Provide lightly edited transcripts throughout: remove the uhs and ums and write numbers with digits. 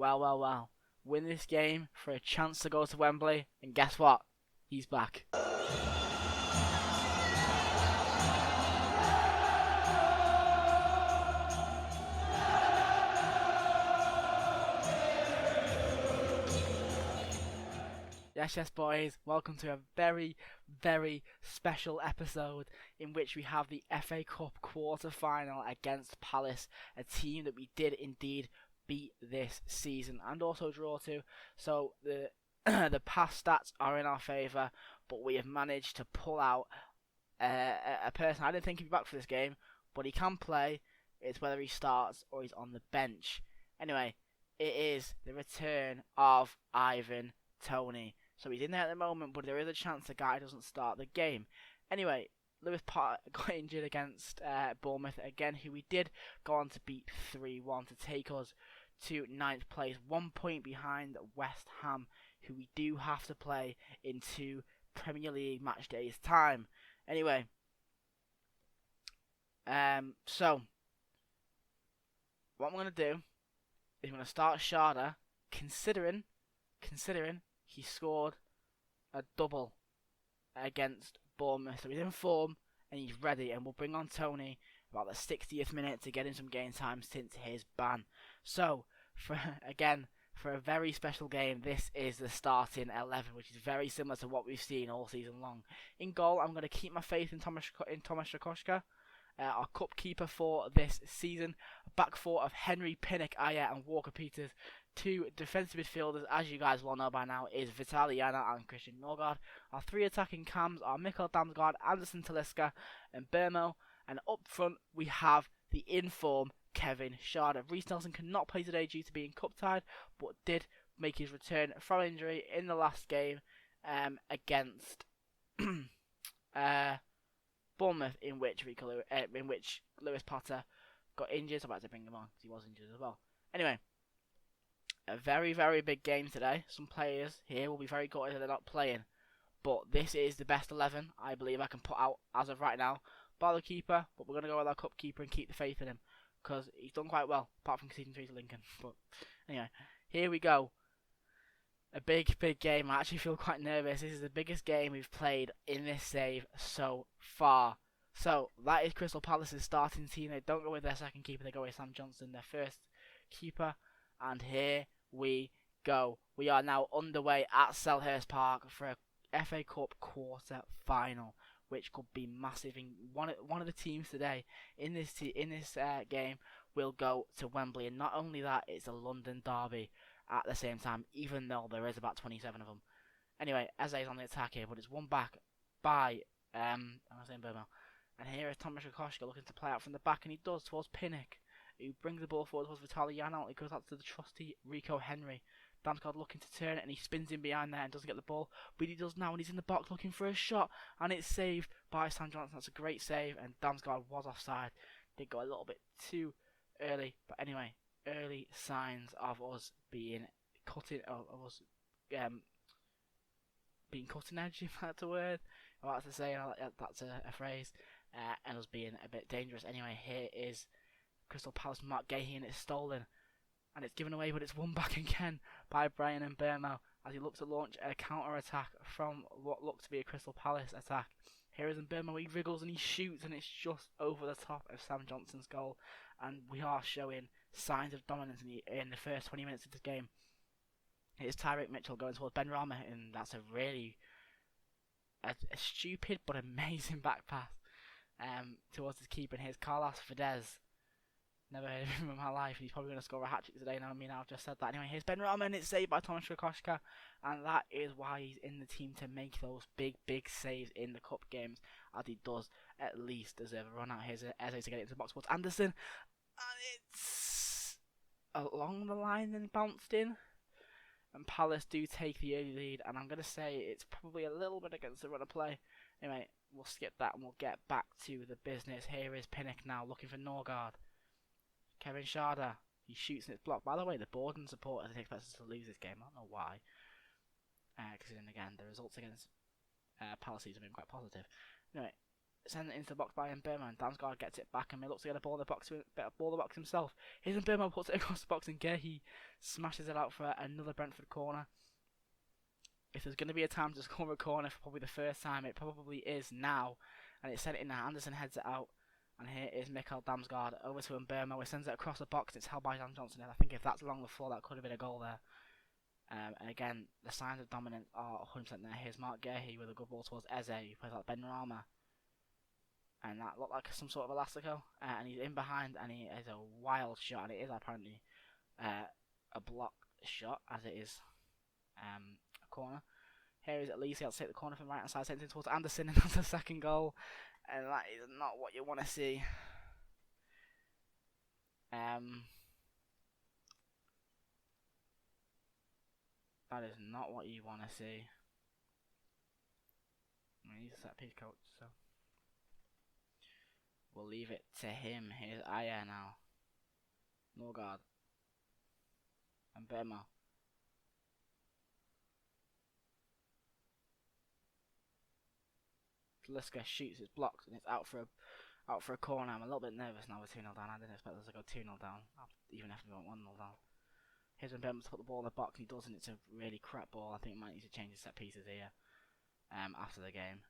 Well. Win this game for a chance to go to Wembley, and guess what? He's back. Yes, boys. Welcome to a very special episode in which we have the FA Cup quarter-final against Palace, a team that we did indeed beat this season and also draw to. So the the past stats are in our favour, but we have managed to pull out a person. I didn't think he'd be back for this game, but he can play. It's whether he starts or he's on the bench. Anyway, it is the return of Ivan Toney. So he's in there at the moment, but there is a chance the guy doesn't start the game. Anyway, Lewis Potter got injured against Bournemouth again, who we did go on to beat 3-1 to take us to 9th place, 1 point behind West Ham, who we do have to play in 2 Premier League match days' time. Anyway, so what I'm going to do is I'm going to start Sharda, considering he scored a double against Bournemouth. So he's in form and he's ready, and we'll bring on Toney about the 60th minute to get him some game time since his ban. So, for a very special game, this is the starting 11, which is very similar to what we've seen all season long. In goal, I'm going to keep my faith in Thomas Szykoszka, our cup keeper for this season. A back four of Henry, Pinnock, Aya and Walker Peters. 2 defensive midfielders, as you guys will know by now, is Vitaly Yana and Christian Norgard. Our 3 attacking cams are Mikkel Damsgaard, Anderson Talisca and Bermo. And up front, we have the in-form Kevin Sharda. Reece Nelson cannot play today due to being cup tied, but did make his return from injury in the last game against Bournemouth, in which Lewis Potter got injured. So I'm about to bring him on because he was injured as well. Anyway, a very big game today. Some players here will be very gutted that they're not playing, but this is the best 11 I believe I can put out as of right now. Bar the keeper, but we're going to go with our cup keeper and keep the faith in him because he's done quite well, apart from conceding 3 to Lincoln. But anyway, here we go. A big game. I actually feel quite nervous. This is the biggest game we've played in this save so far. So that is Crystal Palace's starting team. They don't go with their second keeper, they go with Sam Johnson, their first keeper. And here we go. We are now underway at Selhurst Park for a FA Cup quarter final, which could be massive. One of the teams today in this game will go to Wembley, and not only that, it's a London derby at the same time, even though there is about 27 of them. Anyway, Eze is on the attack here, but it's won back by I'm saying Burma. And here is Thomas Szykoszka looking to play out from the back, and he does towards Pinnock, who brings the ball forward towards Vitaly Yana. It goes out to the trusty Rico Henry. Damsgaard looking to turn it, and he spins in behind there and doesn't get the ball, but he does now, and he's in the box looking for a shot, and it's saved by Sam Johnson. That's a great save, and Damsgaard was offside. Did go a little bit too early, but anyway, early signs of us being cutting edge, if that's a word. Well, that's to say, that's a phrase, and us being a bit dangerous. Anyway, here is Crystal Palace Mark Gahey, and it's stolen. And it's given away, but it's won back again by Brian and Bermo as he looks to launch a counter-attack from what looked to be a Crystal Palace attack. Here is Bermo, he wriggles and he shoots, and it's just over the top of Sam Johnson's goal. And we are showing signs of dominance in the first 20 minutes of this game. Here's Tyrick Mitchell going towards Ben Rama, and that's a really a stupid but amazing back pass towards his keeper. And here's Carlos Fidesz. Never heard of him in my life. He's probably going to score a hat-trick today. Now, I've just said that. Anyway, here's Ben Rama, and it's saved by Thomas Szykoszka. And that is why he's in the team, to make those big saves in the cup games, as he does at least deserve a run out. Here's Eze to get it into the box towards Anderson. And it's along the line and bounced in. And Palace do take the early lead. And I'm going to say it's probably a little bit against the run of play. Anyway, we'll skip that and we'll get back to the business. Here is Pinnock now looking for Norgard. Kevin Sharda, he shoots and it's blocked. By the way, the Borden supporters expect us to lose this game. I don't know why. Because then again, the results against Palace have been quite positive. Anyway, Send it into the box by Mbeumo, and Damsgaard gets it back, and he looks to get a ball in the box, himself. Here's Mbeumo, puts it across the box, and Gehi smashes it out for another Brentford corner. If there's going to be a time to score a corner for probably the first time, it probably is now. And it's sent in now. Anderson heads it out. And here is Mikael Damsgaard over to Mbeumo. He sends it across the box. It's held by Jan Johnson. I think if that's along the floor, that could have been a goal there. And again, the signs of dominance are 100% there. Here's Mark Gehi with a good ball towards Eze, who plays like Ben Rama. And that looked like some sort of elastico. And he's in behind, and he is a wild shot. And it is apparently a blocked shot, as it is a corner. Here is Elise. He'll take the corner from the right hand side, sends it towards Anderson, and that's the second goal. And that is not what you want to see. That is not what you want to see. I mean, he's a set piece coach, so we'll leave it to him. Here's Aya now. Norgard. And Mbeumo. Liska shoots, it's blocked, and it's out for a corner. I'm a little bit nervous now with 2-0 down. I didn't expect us to go 2-0 down, even after we went 1-0 down. Here's Mbeumo to put the ball in the box, and he does, and it's a really crap ball. I think we might need to change the set pieces here after the game,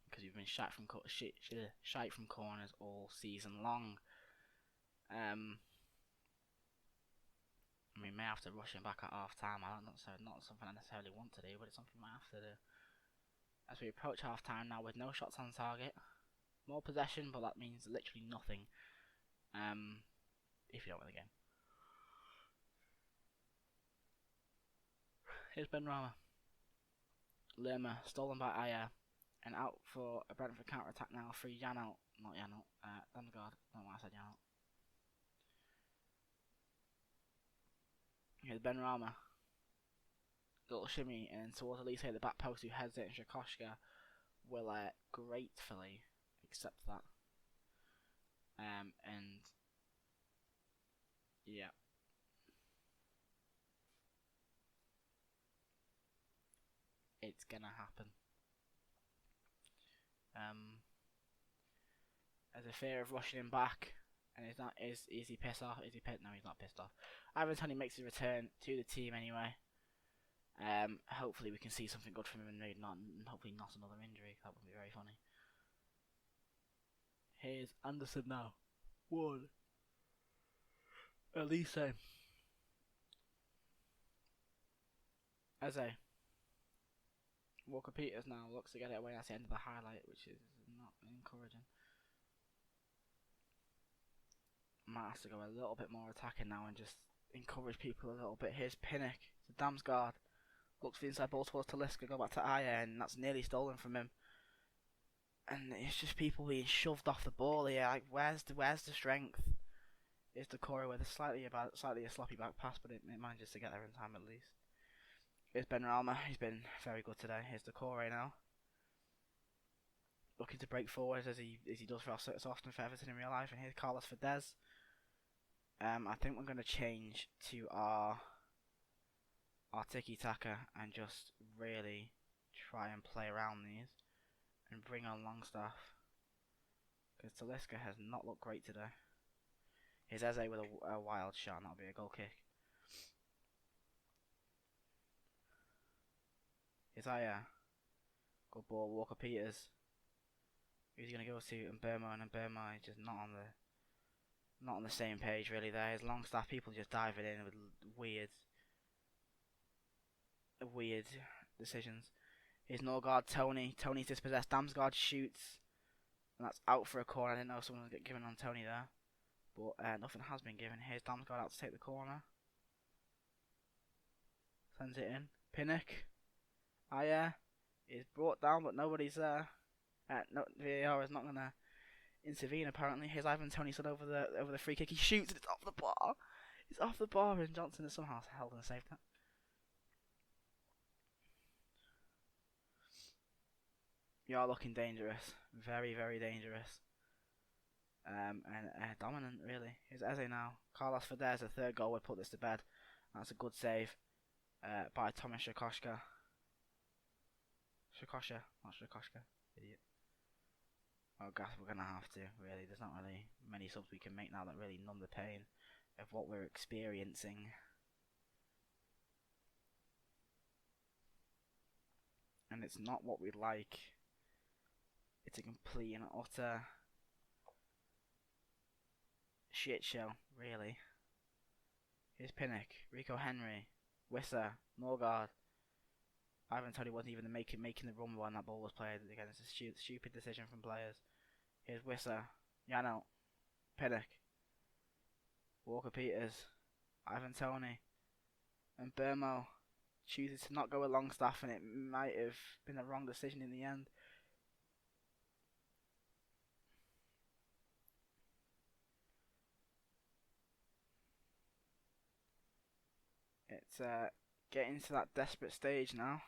because we've been shite from corners all season long. We may have to rush him back at half time. Not something I necessarily want to do, but it's something we might have to do. As we approach half time now with no shots on target. More possession, but that means literally nothing. If you don't win the game. Here's Ben Rama. Lerma, stolen by Aya. And out for a Brentford counter attack now. Free Janelt. Not Janelt. Damsgaard. Don't know why I said Janelt. Here's Ben Rama. Little shimmy, and towards Elise at the back post, who heads it, and Shukoshka will gratefully accept that. And yeah, it's gonna happen. As a fear of rushing him back, and is he pissed off? Is he pissed? No, he's not pissed off. Ivan Toney makes his return to the team anyway. Hopefully we can see something good from him, and hopefully not another injury. That would be very funny. Here's Anderson now. One. Elise. Eze. Walker Peters now looks to get it away. That's the end of the highlight, which is not encouraging. Might have to go a little bit more attacking now and just encourage people a little bit. Here's Pinnock to Damsgaard. Looks for the inside ball towards Talisca, go back to Aya, and that's nearly stolen from him. And it's just people being shoved off the ball here. Like, where's the strength? It's Decore with a slightly a sloppy back pass, but it manages to get there in time at least. Here's Ben Rama. He's been very good today. Here's Decore now, looking to break forward as he does for us so often for Everton in real life. And here's Carlos Ferdez. I think we're going to change to our tiki-taka and just really try and play around these and bring on Longstaff, because Talisca has not looked great today. Here's Eze with a wild shot, and that'll be a goal kick. Here's Aya. Good ball, Walker Peters. Who's he going to go to? Mbeumo, and Mbeumo is just not on the same page really there. His Longstaff, people just diving in with weird decisions. Here's Norgard, Tony. Tony's dispossessed. Damsgaard shoots, and that's out for a corner. I didn't know someone was getting given on Tony there, but nothing has been given. Here's Damsgaard out to take the corner. Sends it in. Pinnock. Aya is brought down, but nobody's there. No, VAR is not going to intervene apparently. Here's Ivan Toney stood over the free kick. He shoots, and it's off the bar. It's off the bar, and Johnson has somehow held and saved that. You are looking dangerous. Very, very dangerous. And dominant, really. Here's Eze now. Carlos Ferdez, the third goal would put this to bed. That's a good save by Thomas Shukoshka. Shukosha, not Shukoshka. Idiot. I guess we're gonna have to, really. There's not really many subs we can make now that really numb the pain of what we're experiencing. And it's not what we'd like. It's a complete and utter shit show, really. Here's Pinnock, Rico Henry, Wissa, Norgard. Ivan Toney wasn't even making the run when that ball was played. Again, it's a stupid decision from players. Here's Wissa, Yano, Pinnock, Walker Peters, Ivan Toney, and Burmo chooses to not go with Longstaff, and it might have been the wrong decision in the end. It's getting to that desperate stage now.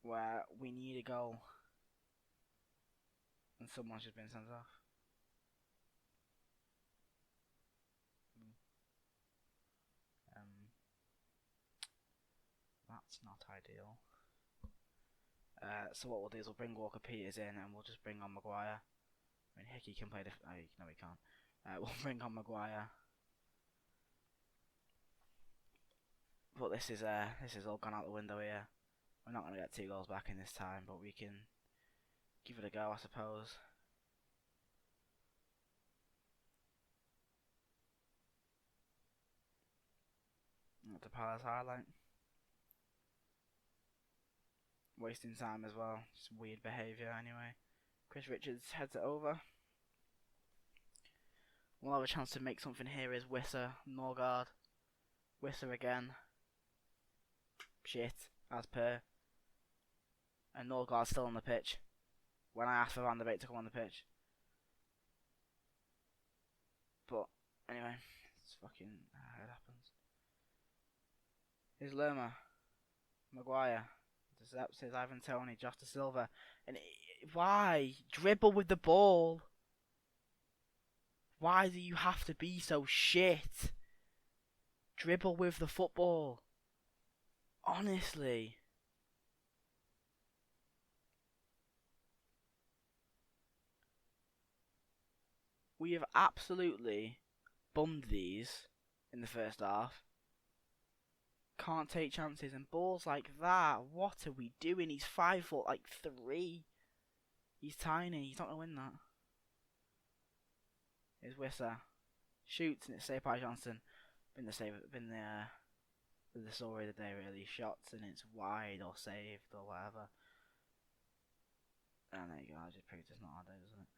Where we need a goal. And someone's just been sent off. That's not ideal. So what we'll do is we'll bring Walker Peters in and we'll just bring on Maguire. I mean, Hickey can play no, he can't. We'll bring on Maguire. But this is all gone out the window here. We're not going to get 2 goals back in this time, but we can give it a go, I suppose. The Palace highlight. Wasting time as well. Just weird behaviour anyway. Chris Richards heads it over. We'll have a chance to make something here. Is Wissa, Norgard. Wissa again. Shit, as per. And Norgard's still on the pitch. When I asked for Van der Beek to come on the pitch. But, anyway. It's fucking... it happens. Here's Lerma. Maguire. Says Ivan Toney, Josh De Silva. And why? Dribble with the ball. Why do you have to be so shit? Dribble with the football. Honestly. We have absolutely bummed these in the first half. Can't take chances and balls like that. What are we doing? He's 5'3". He's tiny. He's not gonna win that. Here's Wissa. Shoots and it's saved by Johnson. Been the story of the day really. Shots and it's wide or saved or whatever. And there you go. I just proved it's not our day, doesn't it?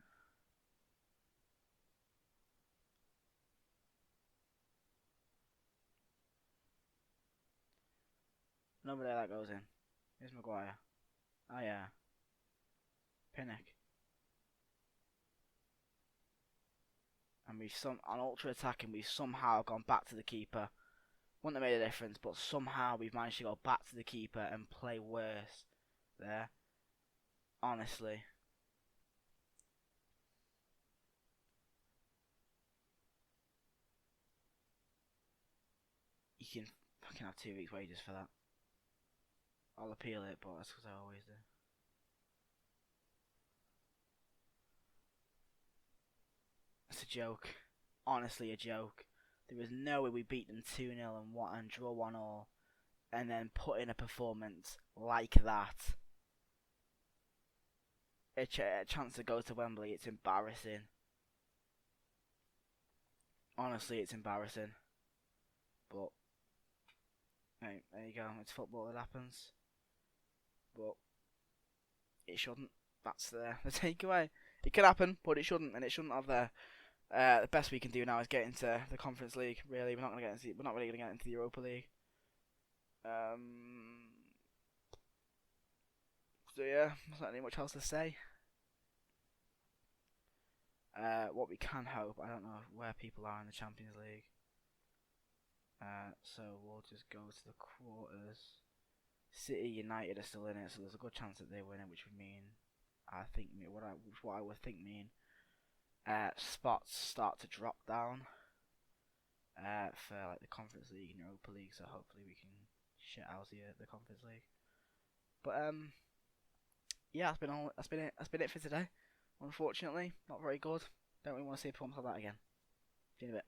Nobody that goes in. Here's Maguire. Oh yeah. Pinnock. And on ultra attacking, we've somehow gone back to the keeper. Wouldn't have made a difference, but somehow we've managed to go back to the keeper and play worse there. Honestly. You can fucking have 2 weeks wages for that. I'll appeal it, but that's because I always do. It's a joke. Honestly, a joke. There was no way we beat them 2-0 and draw 1-1, and then put in a performance like that. A chance to go to Wembley. It's embarrassing. Honestly, it's embarrassing. But hey, there you go. It's football. It happens. But it shouldn't. That's the takeaway. It could happen, but it shouldn't, and it shouldn't have there. The best we can do now is get into the Conference League. Really, we're not really going to get into the Europa League. So yeah, there's not really much else to say. What we can hope, I don't know where people are in the Champions League. So we'll just go to the quarters. City United are still in it, so there's a good chance that they win it, which would mean, what I would think mean, spots start to drop down for like the Conference League and Europa League. So hopefully we can shit out the Conference League. But yeah, that's been all. That's been it. That's been it for today. Unfortunately, not very good. Don't really want to see a performance like that again. See you in a bit.